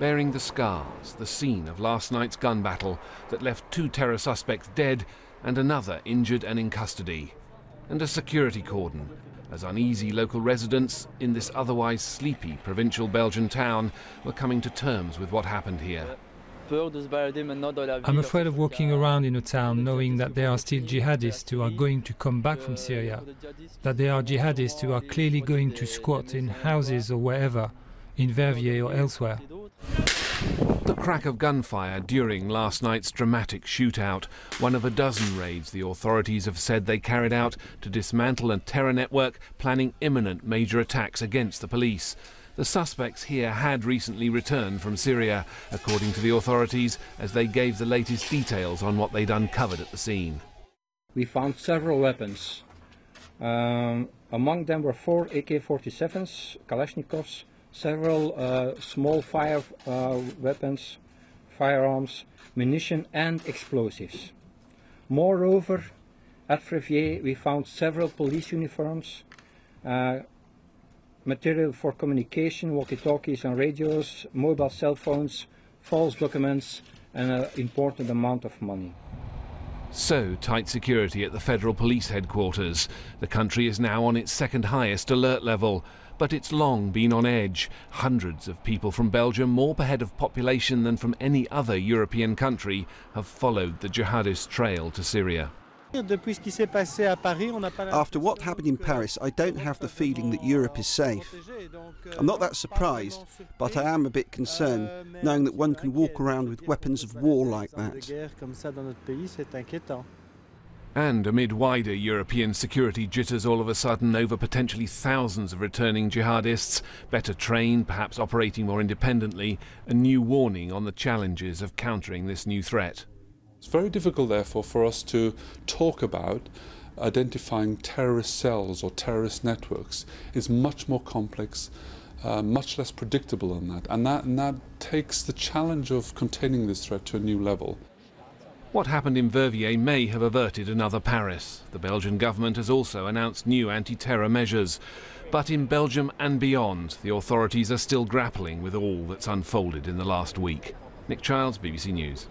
bearing the scars, the scene of last night's gun battle that left 2 terror suspects dead and another injured and in custody, and a security cordon, as uneasy local residents in this otherwise sleepy provincial Belgian town were coming to terms with what happened here. I'm afraid of walking around in a town knowing that there are still jihadists who are going to come back from Syria, that there are jihadists who are clearly going to squat in houses or wherever, in Verviers or elsewhere. The crack of gunfire during last night's dramatic shootout, one of a dozen raids the authorities have said they carried out to dismantle a terror network planning imminent major attacks against the police. The suspects here had recently returned from Syria, according to the authorities, as they gave the latest details on what they'd uncovered at the scene. We found several weapons. Among them were 4 AK-47s, Kalashnikovs, several small fire weapons, firearms, munition and explosives. Moreover, at Verviers we found several police uniforms, material for communication, walkie-talkies and radios, mobile cell phones, false documents and an important amount of money. So tight security at the federal police headquarters. The country is now on its second highest alert level, but it's long been on edge. Hundreds of people from Belgium, more per head of population than from any other European country, have followed the jihadist trail to Syria. After what happened in Paris, I don't have the feeling that Europe is safe. I'm not that surprised, but I am a bit concerned, knowing that one can walk around with weapons of war like that. And amid wider European security jitters all of a sudden over potentially thousands of returning jihadists, better trained, perhaps operating more independently, a new warning on the challenges of countering this new threat. It's very difficult, therefore, for us to talk about identifying terrorist cells or terrorist networks. It's much more complex, much less predictable than that. And that takes the challenge of containing this threat to a new level. What happened in Verviers may have averted another Paris. The Belgian government has also announced new anti-terror measures. But in Belgium and beyond, the authorities are still grappling with all that's unfolded in the last week. Nick Childs, BBC News.